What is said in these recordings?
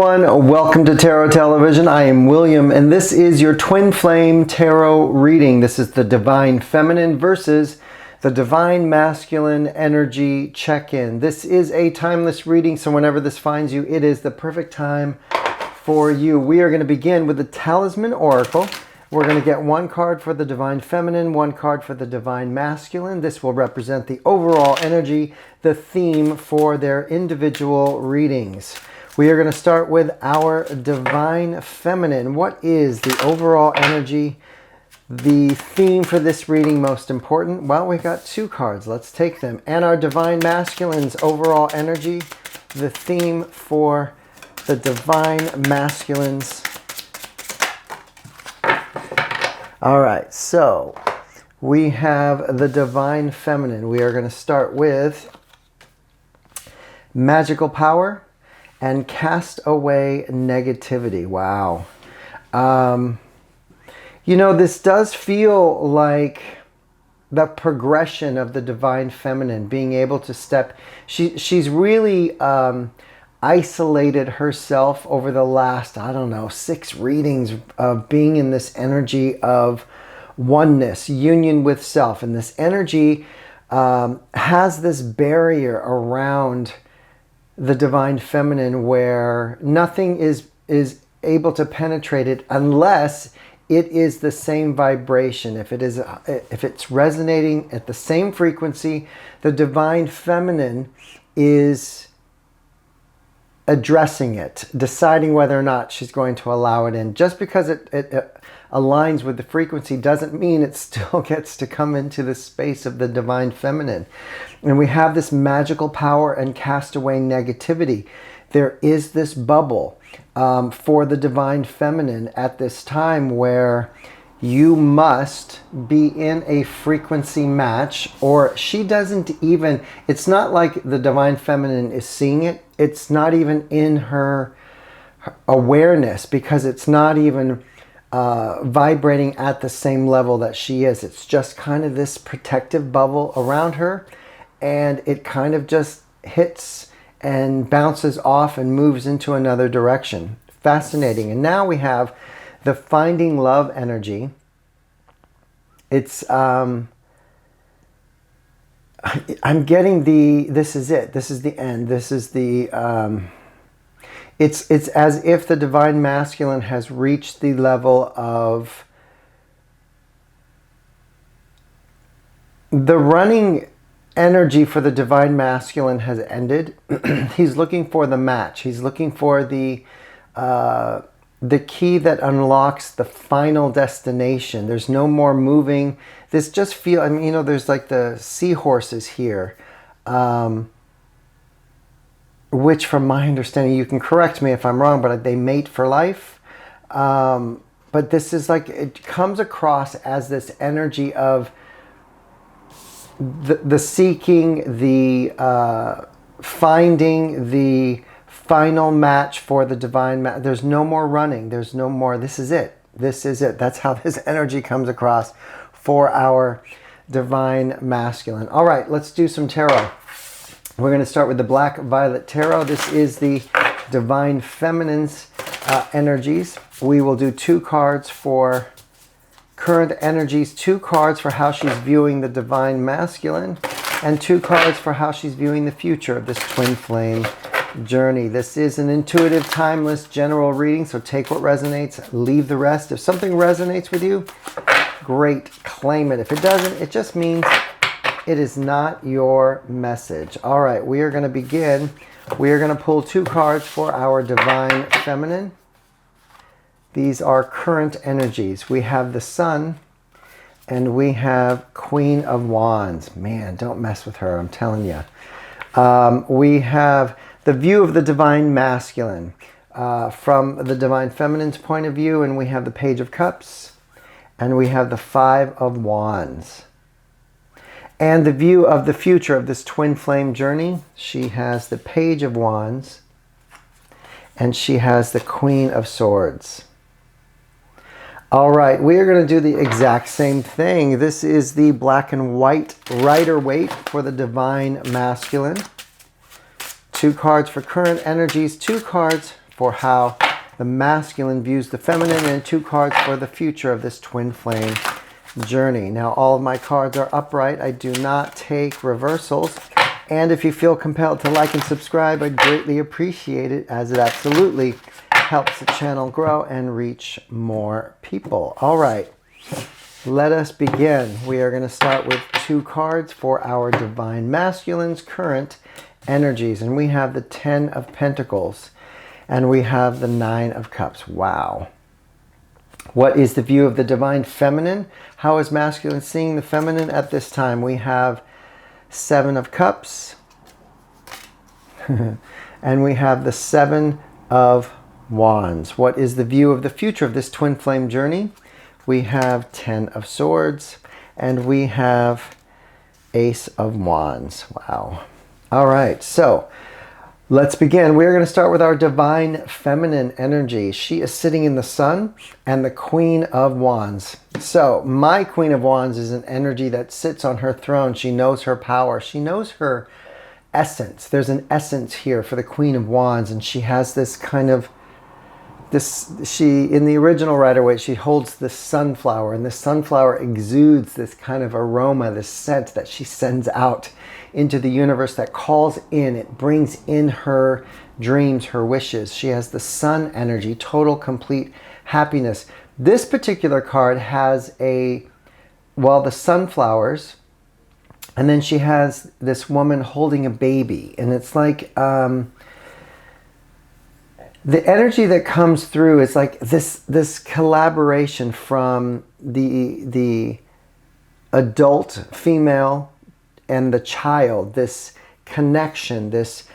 everyone, welcome to Tarot Television. I am William and this is your Twin Flame Tarot reading. This is the Divine Feminine versus the Divine Masculine energy check-in. This is a timeless reading, so whenever this finds you, it is the perfect time for you. We are going to begin with the Talisman Oracle. We're going to get one card for the Divine Feminine, one card for the Divine Masculine. This will represent the overall energy, the theme for their individual readings. We are going to start with our Divine Feminine. What is the overall energy, the theme for this reading most important? Well, we've got two cards. Let's take them. And our Divine Masculine's overall energy, the theme for the Divine Masculines. All right, so we have the Divine Feminine. We are going to start with magical power and cast away negativity. Wow. You know, this does feel like the progression of the Divine Feminine, being able to step. She's really isolated herself over the last, I don't know, 6 readings of being in this energy of oneness, union with self. And this energy has this barrier around the Divine Feminine where nothing is able to penetrate it unless it is the same vibration. If it's resonating at the same frequency, the Divine Feminine is addressing it, deciding whether or not she's going to allow it in. Just because it aligns with the frequency doesn't mean it still gets to come into the space of the Divine Feminine. And we have this magical power and cast away negativity. There is this bubble for the Divine Feminine at this time where you must be in a frequency match, or she doesn't even, it's not like the Divine Feminine is seeing it. It's not even in her awareness because it's not even vibrating at the same level that she is. It's just kind of this protective bubble around her, and it kind of just hits and bounces off and moves into another direction. Fascinating. And now we have the finding love energy. It's I'm getting this is it. This is the end. This is the it's as if the Divine Masculine has reached the level of the running energy for the Divine Masculine has ended. He's looking for the match. He's looking for the key that unlocks the final destination. There's no more moving. This just feel, I mean, you know, there's like the seahorses here, which from my understanding, you can correct me if I'm wrong, but they mate for life. But this is like, it comes across as this energy of the seeking, the finding, the final match for the divine. There's no more running. There's no more. This is it. This is it. That's how this energy comes across for our Divine Masculine. All right, let's do some tarot. We're going to start with the Black Violet Tarot. This is the Divine Feminine's energies. We will do 2 cards for current energies, 2 cards for how she's viewing the Divine Masculine, and 2 cards for how she's viewing the future of this twin flame journey. This is an intuitive, timeless, general reading, so take what resonates, leave the rest. If something resonates with you, great, claim it. If it doesn't, it just means it is not your message. All right, we are going to begin. We are going to pull 2 cards for our Divine Feminine. These are current energies. We have the Sun and we have Queen of Wands. Man, don't mess with her, I'm telling you. We have the view of the Divine Masculine from the Divine Feminine's point of view, and we have the Page of Cups and we have the 5 of Wands. And the view of the future of this twin flame journey, she has the Page of Wands and she has the Queen of Swords. All right, we are going to do the exact same thing. This is the black and white Rider-Waite for the Divine Masculine. 2 cards for current energies, 2 cards for how the masculine views the feminine, and 2 cards for the future of this twin flame journey. Now, all of my cards are upright. I do not take reversals. And if you feel compelled to like and subscribe, I'd greatly appreciate it, as it absolutely helps the channel grow and reach more people. All right, let us begin. We are going to start with 2 cards for our Divine Masculine's current energies. And we have the 10 of Pentacles. And we have the 9 of Cups. Wow. What is the view of the Divine Feminine? How is masculine seeing the feminine at this time? We have 7 of Cups. And we have the 7 of Wands. What is the view of the future of this twin flame journey? We have 10 of Swords. And we have Ace of Wands. Wow. All right, so let's begin. We're going to start with our Divine Feminine energy. She is sitting in the Sun and the Queen of Wands. So my Queen of Wands is an energy that sits on her throne. She knows her power. She knows her essence. There's an essence here for the Queen of Wands, and she has this kind of in the original Rider-Waite, she holds this sunflower, and the sunflower exudes this kind of aroma, this scent that she sends out into the universe that calls in. It brings in her dreams, her wishes. She has the sun energy, total, complete happiness. This particular card has the sunflowers, and then she has this woman holding a baby, and it's like the energy that comes through is like this collaboration from the adult female and the child, this connection, this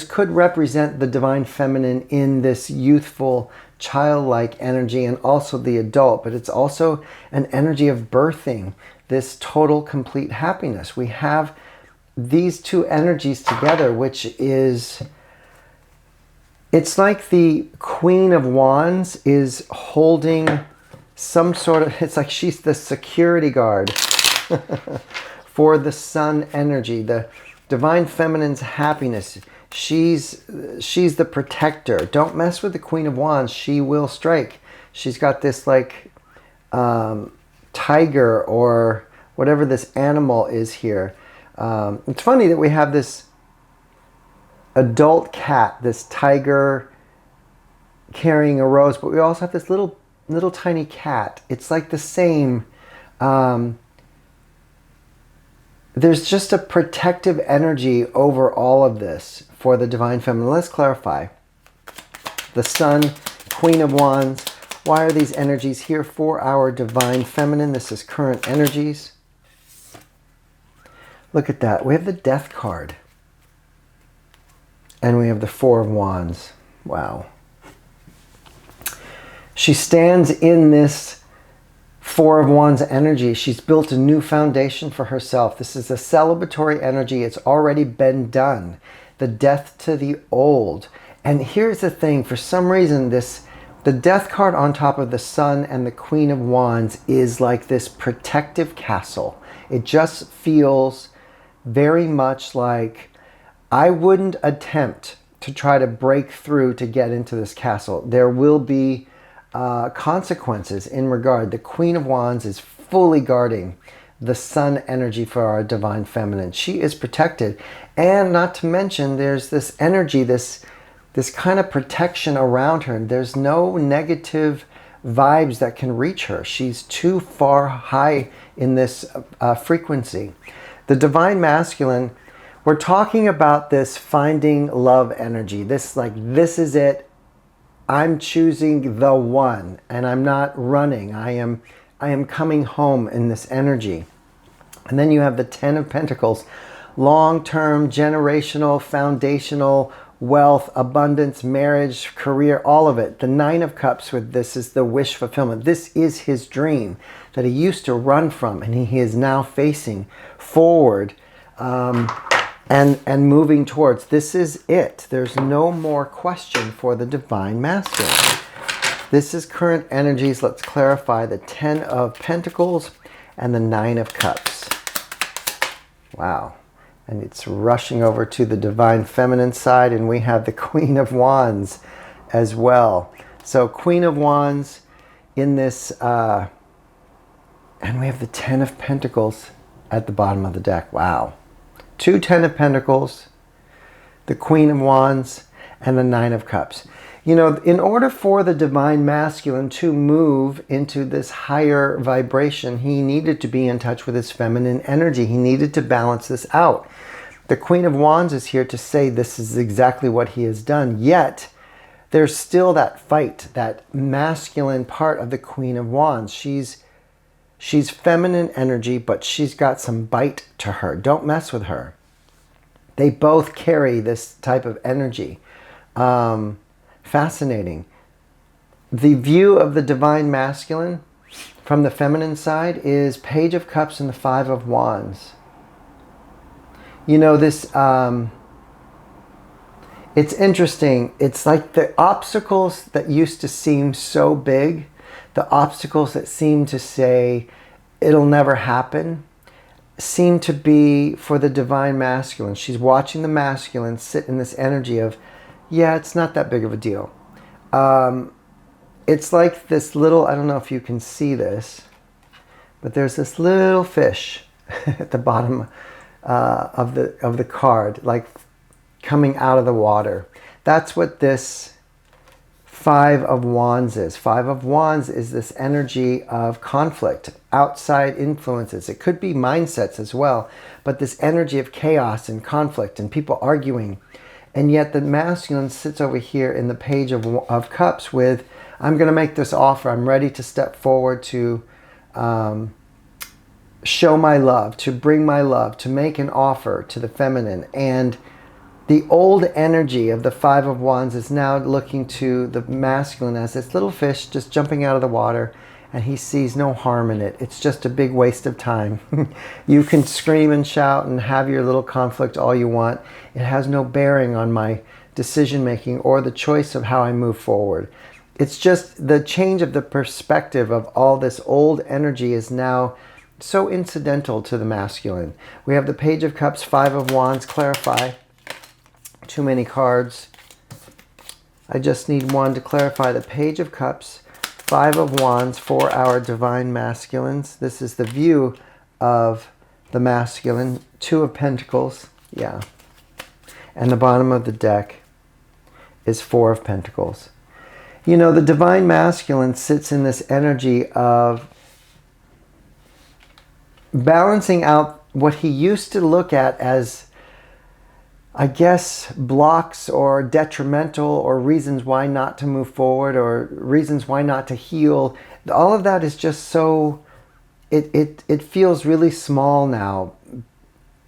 could represent the Divine Feminine in this youthful, childlike energy, and also the adult, but it's also an energy of birthing, this total, complete happiness. We have these 2 energies together, which is, it's like the Queen of Wands is holding some sort of, it's like she's the security guard for the sun energy, the Divine Feminine's happiness. She's the protector. Don't mess with the Queen of Wands. She will strike. She's got this like tiger or whatever this animal is here. It's funny that we have this adult cat, this tiger carrying a rose, but we also have this little tiny cat. It's like the same. There's just a protective energy over all of this for the Divine Feminine. Let's clarify. The Sun, Queen of Wands. Why are these energies here for our Divine Feminine? This is current energies. Look at that. We have the Death card. And we have the 4 of Wands. Wow. She stands in this 4 of Wands energy. She's built a new foundation for herself. This is a celebratory energy. It's already been done. The death to the old. And here's the thing. For some reason, the Death card on top of the Sun and the Queen of Wands is like this protective castle. It just feels very much like I wouldn't attempt to try to break through to get into this castle. There will be consequences in regard. The Queen of Wands is fully guarding the sun energy for our Divine Feminine. She is protected. And not to mention, there's this energy, this kind of protection around her. There's no negative vibes that can reach her. She's too far high in this frequency. The Divine Masculine, we're talking about this finding love energy. This is it. I'm choosing the one, and I'm not running. I am coming home in this energy. And then you have the 10 of Pentacles, long-term, generational, foundational, wealth, abundance, marriage, career, all of it. The 9 of Cups with this is the wish fulfillment. This is his dream that he used to run from, and he is now facing forward and moving towards. This is it. There's no more question for the Divine Masculine. This is current energies. Let's clarify the 10 of Pentacles and the 9 of Cups. Wow. And it's rushing over to the Divine Feminine side, and we have the Queen of Wands as well. So Queen of Wands in this, and we have the Ten of Pentacles at the bottom of the deck. Wow. 2 Ten of Pentacles, the Queen of Wands, and the Nine of Cups. You know, in order for the divine masculine to move into this higher vibration, he needed to be in touch with his feminine energy. He needed to balance this out. The Queen of Wands is here to say this is exactly what he has done. Yet, there's still that fight, that masculine part of the Queen of Wands. She's feminine energy, but she's got some bite to her. Don't mess with her. They both carry this type of energy. Fascinating. The view of the divine masculine from the feminine side is Page of Cups and the Five of Wands. You know, this, it's interesting. It's like the obstacles that used to seem so big, the obstacles that seem to say it'll never happen, seem to be for the divine masculine. She's watching the masculine sit in this energy of, yeah, it's not that big of a deal. It's like this little, I don't know if you can see this, but there's this little fish at the bottom of the card, like coming out of the water. That's what this Five of Wands is. Five of Wands is this energy of conflict, outside influences. It could be mindsets as well, but this energy of chaos and conflict and people arguing. And yet the masculine sits over here in the Page of Cups with, I'm going to make this offer. I'm ready to step forward to show my love, to bring my love, to make an offer to the feminine. And the old energy of the Five of Wands is now looking to the masculine as this little fish just jumping out of the water, and he sees no harm in it. It's just a big waste of time. You can scream and shout and have your little conflict all you want. It has no bearing on my decision making or the choice of how I move forward. It's just the change of the perspective of all this old energy is now so incidental to the masculine. We have the Page of Cups, Five of Wands, clarify. Too many cards. I just need one to clarify. The Page of Cups, Five of Wands for our divine masculines. This is the view of the masculine. Two of Pentacles. Yeah. And the bottom of the deck is Four of Pentacles. You know, the divine masculine sits in this energy of balancing out what he used to look at as, I guess, blocks or detrimental or reasons why not to move forward or reasons why not to heal. All of that is just so, it feels really small now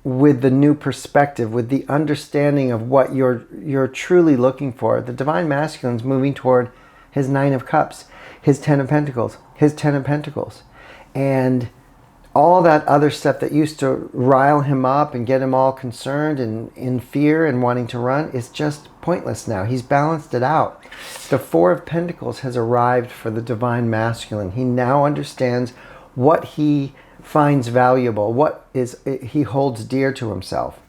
with the new perspective, with the understanding of what you're truly looking for. The divine masculine's moving toward his Nine of Cups, his Ten of Pentacles, his Ten of Pentacles. And all that other stuff that used to rile him up and get him all concerned and in fear and wanting to run is just pointless now. He's balanced it out. The Four of Pentacles has arrived for the divine masculine. He now understands what he finds valuable, what is he holds dear to himself.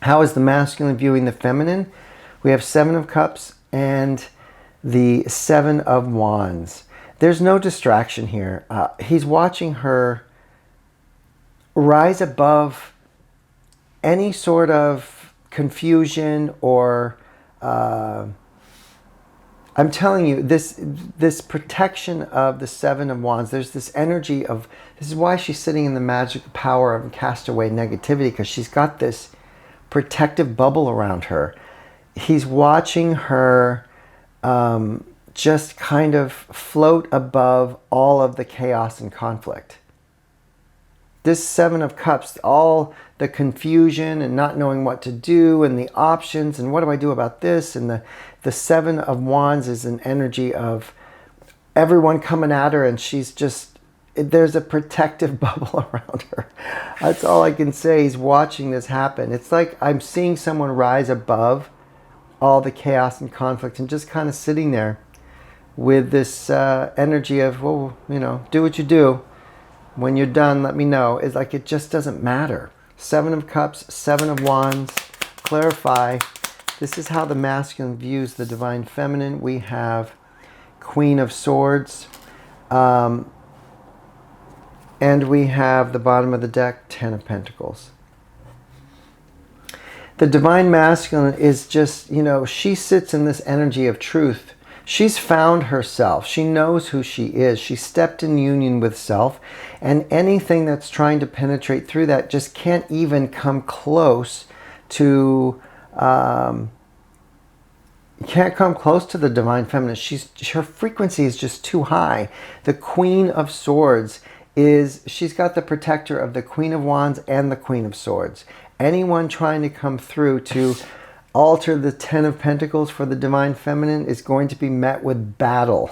How is the masculine viewing the feminine? We have Seven of Cups and the Seven of Wands. There's no distraction here. He's watching her rise above any sort of confusion or I'm telling you, this protection of the Seven of Wands, there's this energy of, this is why she's sitting in the magic power of cast away negativity, because she's got this protective bubble around her. He's watching her just kind of float above all of the chaos and conflict. This Seven of Cups, all the confusion and not knowing what to do and the options and what do I do about this, and the Seven of Wands is an energy of everyone coming at her, and she's just, there's a protective bubble around her. That's all I can say. He's watching this happen. It's like I'm seeing someone rise above all the chaos and conflict and just kind of sitting there with this energy of, well, you know, do what you do. When you're done, let me know. It's like it just doesn't matter. Seven of Cups, Seven of Wands, clarify This is how the masculine views the divine feminine. We have Queen of Swords. And we have the bottom of the deck, Ten of Pentacles. The divine masculine is just, you know, she sits in this energy of truth. She's found herself. She knows who she is. She stepped in union with self. And anything that's trying to penetrate through that just can't even come close to... you can't come close to the divine feminine. Her frequency is just too high. The Queen of Swords she's got the protector of the Queen of Wands and the Queen of Swords. Anyone trying to come through to alter the Ten of Pentacles for the divine feminine is going to be met with battle.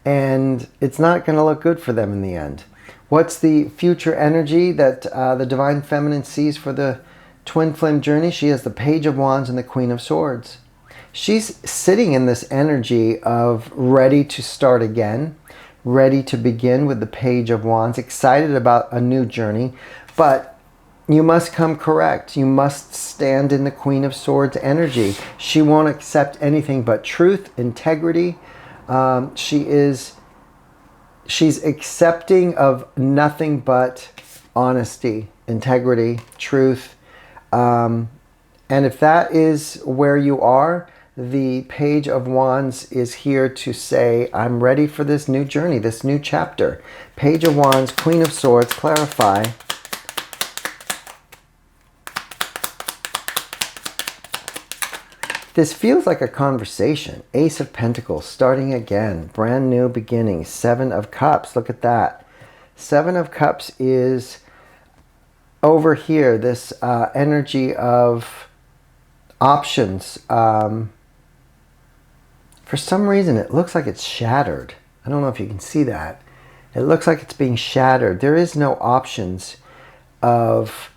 And it's not going to look good for them in the end. What's the future energy that the divine feminine sees for the twin flame journey? She has the Page of Wands and the Queen of Swords. She's sitting in this energy of ready to start again, ready to begin with the Page of Wands, excited about a new journey, but you must come correct. You must stand in the Queen of Swords energy. She won't accept anything but truth, integrity. She's accepting of nothing but honesty, integrity, truth. And if that is where you are, the Page of Wands is here to say, I'm ready for this new journey, this new chapter. Page of Wands, Queen of Swords, clarify. This feels like a conversation. Ace of Pentacles, starting again, brand new beginning. Seven of Cups, look at that. Seven of Cups is over here, this energy of options. For some reason, it looks like it's shattered. I don't know if you can see that. It looks like it's being shattered. There is no options of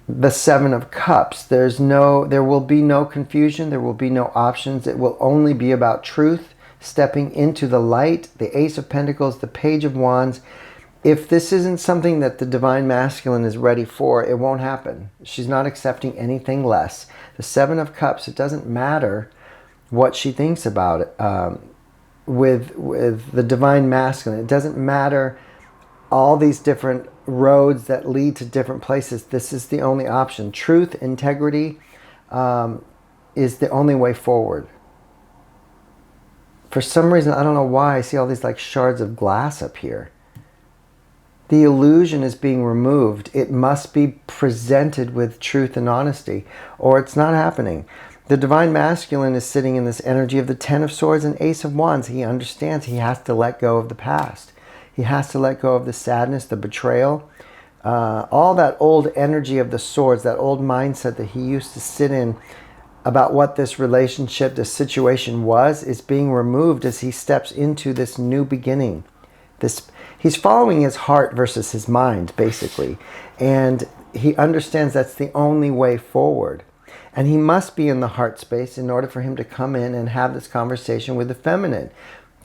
the Seven of Cups. There will be no confusion. There will be no options. It will only be about truth, stepping into the light. The Ace of Pentacles, the Page of Wands. If this isn't something that the divine masculine is ready for, it won't happen. She's not accepting anything less. The Seven of Cups, it doesn't matter what she thinks about it with the divine masculine. It doesn't matter all these different roads that lead to different places. This is the only option. Truth, integrity is the only way forward. For some reason, I don't know why, I see all these like shards of glass up here. The illusion is being removed. It must be presented with truth and honesty, or it's not happening. The divine masculine is sitting in this energy of the Ten of Swords and Ace of Wands. He understands he has to let go of the past. He has to let go of the sadness, the betrayal, all that old energy of the swords, that old mindset that he used to sit in about what this relationship, this situation was, is being removed as he steps into this new beginning. He's following his heart versus his mind, basically. And he understands that's the only way forward. And he must be in the heart space in order for him to come in and have this conversation with the feminine.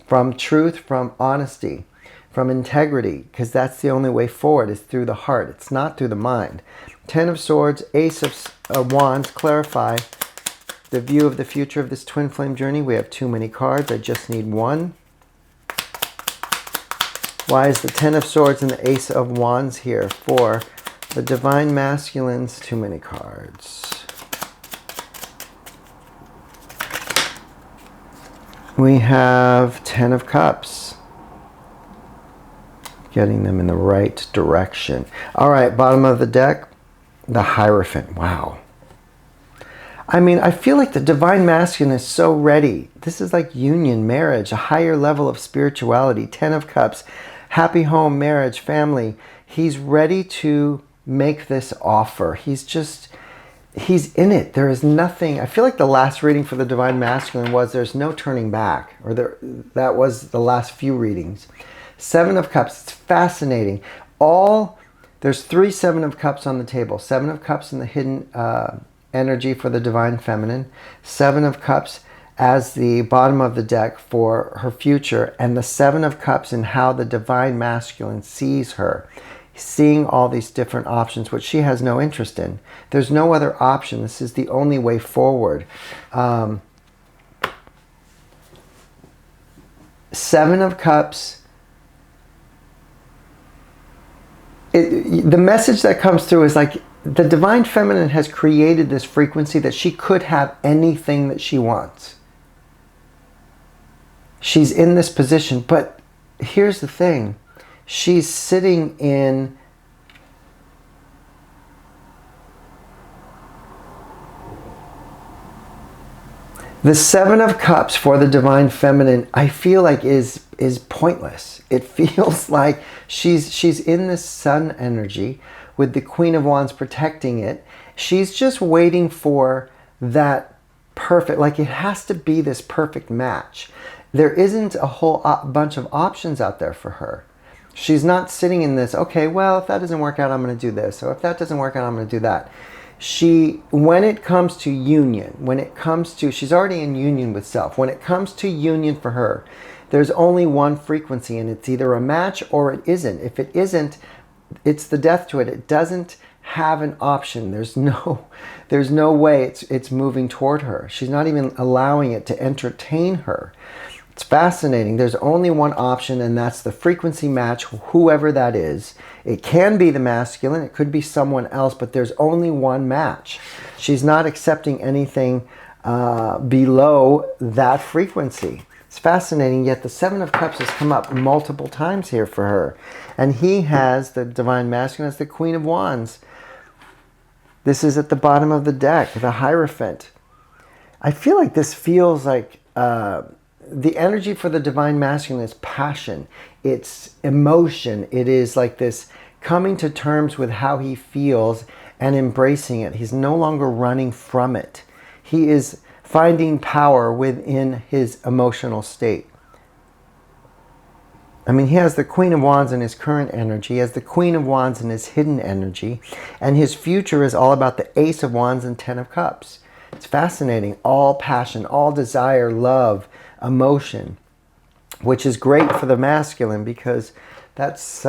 From truth, from honesty, from integrity. Because that's the only way forward, is through the heart. It's not through the mind. Ten of Swords, Ace of Wands, clarify the view of the future of this twin flame journey. We have too many cards. I just need one. Why is the Ten of Swords and the Ace of Wands here for the divine masculines? Too many cards. We have Ten of Cups. Getting them in the right direction. All right, bottom of the deck, the Hierophant. Wow. I mean, I feel like the divine masculine is so ready. This is like union, marriage, a higher level of spirituality. Ten of Cups, happy home, marriage, family. He's ready to make this offer. He's in it. There is nothing. I feel like the last reading for the divine masculine was there's no turning back. Or that was the last few readings. Seven of Cups. It's fascinating. There's 3 Seven of Cups on the table. Seven of Cups in the hidden energy for the divine feminine. Seven of Cups as the bottom of the deck for her future. And the Seven of Cups in how the divine masculine sees her. seeing all these different options, which she has no interest in. There's no other option. This is the only way forward. Seven of Cups. The message that comes through is like the Divine Feminine has created this frequency that she could have anything that she wants. She's in this position, but here's the thing. She's sitting in the Seven of Cups for the Divine Feminine. I feel like is pointless. It feels like she's in this sun energy with the Queen of Wands protecting it. She's just waiting for that perfect, like it has to be this perfect match. There isn't a whole bunch of options out there for her. She's not sitting in this, okay, well, if that doesn't work out, I'm going to do this. Or if that doesn't work out, I'm going to do that. When it comes to union, she's already in union with self. When it comes to union for her, there's only one frequency, and it's either a match or it isn't. If it isn't, it's the death to it. It doesn't have an option. There's no way it's moving toward her. She's not even allowing it to entertain her. It's fascinating. There's only one option, and that's the frequency match, whoever that is. It can be the masculine, it could be someone else, but there's only one match. She's not accepting anything below that frequency. It's fascinating, yet the Seven of Cups has come up multiple times here for her. And he has, the Divine Masculine, as the Queen of Wands. This is at the bottom of the deck, the Hierophant. I feel like this feels like... the energy for the Divine Masculine is passion. It's emotion. It is like this coming to terms with how he feels and embracing it. He's no longer running from it. He is finding power within his emotional state. I mean, he has the Queen of Wands in his current energy. He has the Queen of Wands in his hidden energy. And his future is all about the Ace of Wands and Ten of Cups. It's fascinating. All passion, all desire, love, emotion, which is great for the masculine because that's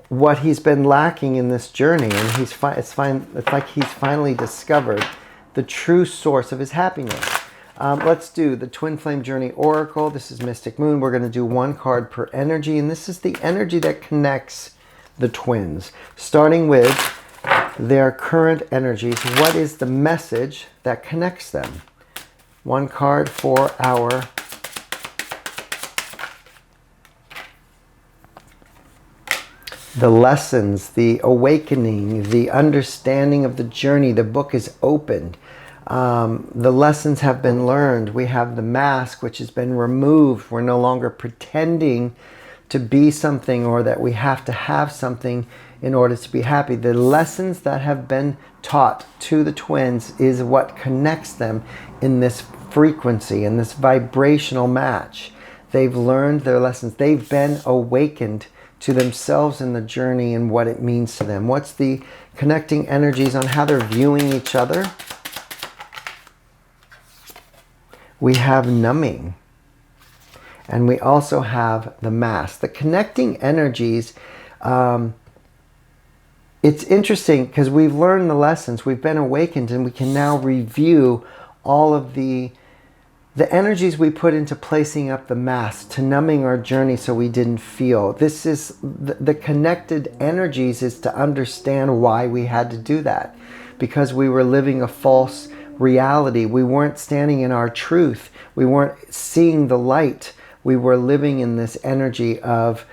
what he's been lacking in this journey, and it's like he's finally discovered the true source of his happiness. Let's do the Twin Flame Journey Oracle. This is Mystic Moon. We're going to do one card per energy, and this is the energy that connects the twins, starting with their current energies. What is the message that connects them? One card for our the lessons, the awakening, the understanding of the journey. The book is opened. The lessons have been learned. We have the mask, which has been removed. We're no longer pretending to be something or that we have to have something in order to be happy. The lessons that have been taught to the twins is what connects them in this frequency, in this vibrational match. They've learned their lessons. They've been awakened to themselves in the journey and what it means to them. What's the connecting energies on how they're viewing each other? We have numbing. And we also have the mask. The connecting energies, it's interesting because we've learned the lessons. We've been awakened, and we can now review all of the energies we put into placing up the mask to numbing our journey so we didn't feel. This is the connected energies is to understand why we had to do that. Because we were living a false reality. We weren't standing in our truth. We weren't seeing the light. We were living in this energy of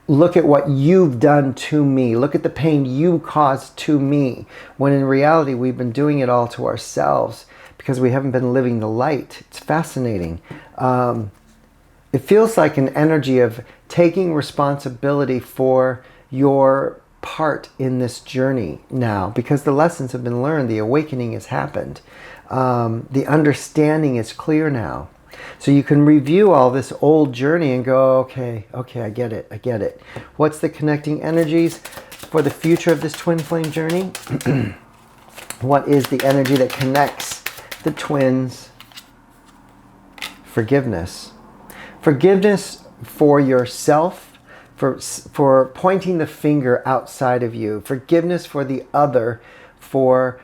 look at what you've done to me. Look at the pain you caused to me. When in reality, we've been doing it all to ourselves because we haven't been living the light. It's fascinating. It feels like an energy of taking responsibility for your part in this journey now because the lessons have been learned. The awakening has happened. The understanding is clear now. So you can review all this old journey and go, okay, I get it. What's the connecting energies for the future of this twin flame journey? What is the energy that connects the twins? Forgiveness. Forgiveness for yourself, for pointing the finger outside of you, forgiveness for the other, for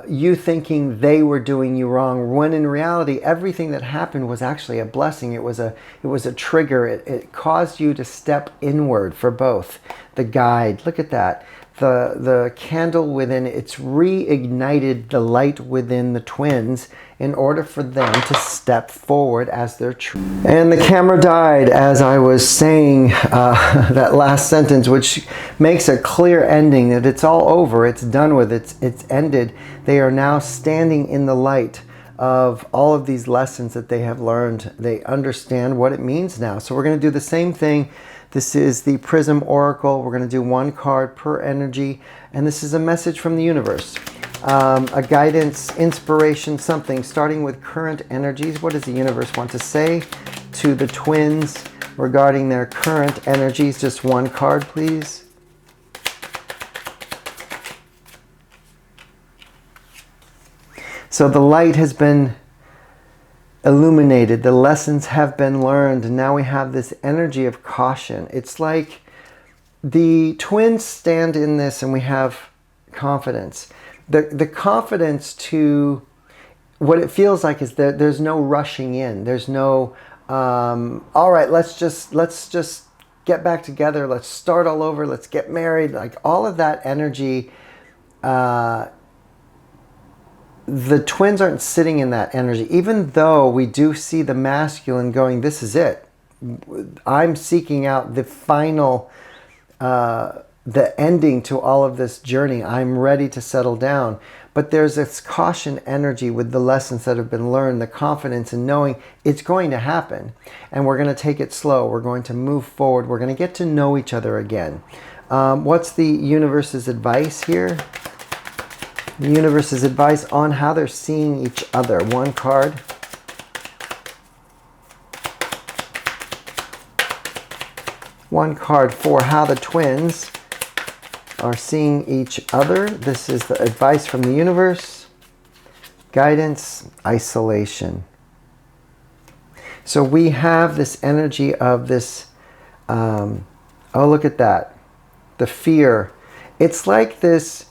you thinking they were doing you wrong, when in reality everything that happened was actually a blessing. It was a trigger. It caused you to step inward for both. The guide, look at that. The candle within, it's reignited the light within the twins in order for them to step forward as their true. And the camera died as I was saying that last sentence, which makes a clear ending that it's all over, it's done with, it's ended. They are now standing in the light of all of these lessons that they have learned. They understand what it means now. So we're going to do the same thing. This is the Prism Oracle. We're going to do one card per energy. And this is a message from the universe. A guidance, inspiration, something, starting with current energies. What does the universe want to say to the twins regarding their current energies? Just one card, please. So the light has been illuminated. The lessons have been learned. And now we have this energy of caution. It's like the twins stand in this and we have confidence. The confidence to what it feels like is that there's no rushing in. There's no, all right, let's just get back together. Let's start all over. Let's get married. Like all of that energy, the twins aren't sitting in that energy, even though we do see the masculine going, this is it. I'm seeking out the final, the ending to all of this journey. I'm ready to settle down. But there's this caution energy with the lessons that have been learned, the confidence in knowing it's going to happen. And we're going to take it slow. We're going to move forward. We're going to get to know each other again. What's the universe's advice here? The universe's advice on how they're seeing each other. One card. One card for how the twins are seeing each other. This is the advice from the universe. Guidance, isolation. So we have this energy of this, oh, look at that. The fear. It's like this.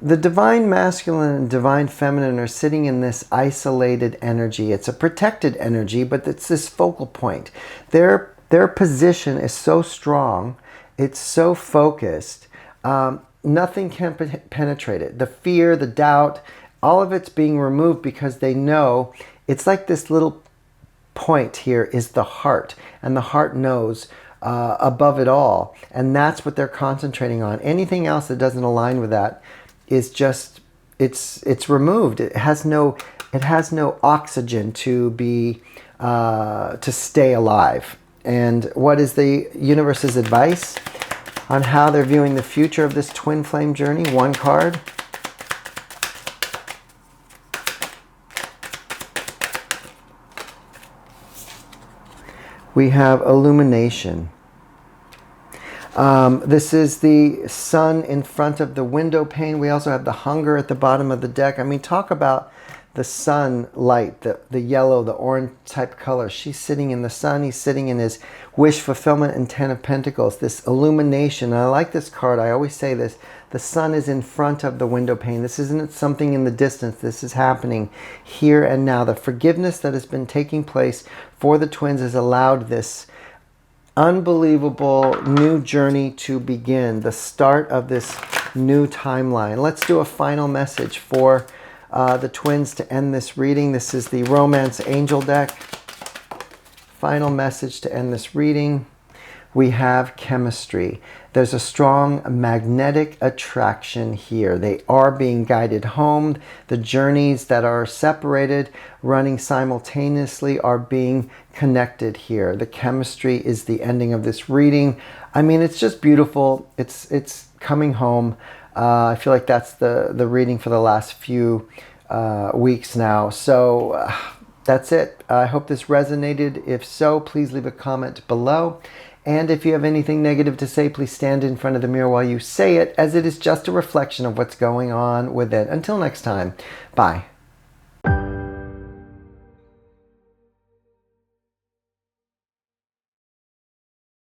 The divine masculine and divine feminine are sitting in this isolated energy. It's a protected energy, but it's this focal point. Their position is so strong. It's so focused. Nothing can penetrate it. The fear, the doubt, all of it's being removed because they know it's like this little point here is the heart. And the heart knows above it all. And that's what they're concentrating on. Anything else that doesn't align with that is just, it's removed. It has no oxygen to be, to stay alive. And what is the universe's advice on how they're viewing the future of this twin flame journey? One card. We have illumination. This is the sun in front of the window pane. We also have the hunger at the bottom of the deck. I mean, talk about the sun light, the yellow, the orange type color. She's sitting in the sun. He's sitting in his wish fulfillment and 10 of Pentacles. This illumination. And I like this card. I always say this. The sun is in front of the window pane. This isn't something in the distance. This is happening here and now. The forgiveness that has been taking place for the twins has allowed this unbelievable new journey to begin, the start of this new timeline. Let's do a final message for the twins to end this reading. This is the Romance Angel deck. Final message to end this reading. We have chemistry. There's a strong magnetic attraction here. They are being guided home. The journeys that are separated, running simultaneously, are being connected here. The chemistry is the ending of this reading. I mean, it's just beautiful. It's coming home. I feel like that's the reading for the last few weeks now. So that's it. I hope this resonated. If so, please leave a comment below. And if you have anything negative to say, please stand in front of the mirror while you say it, as it is just a reflection of what's going on with it. Until next time, bye.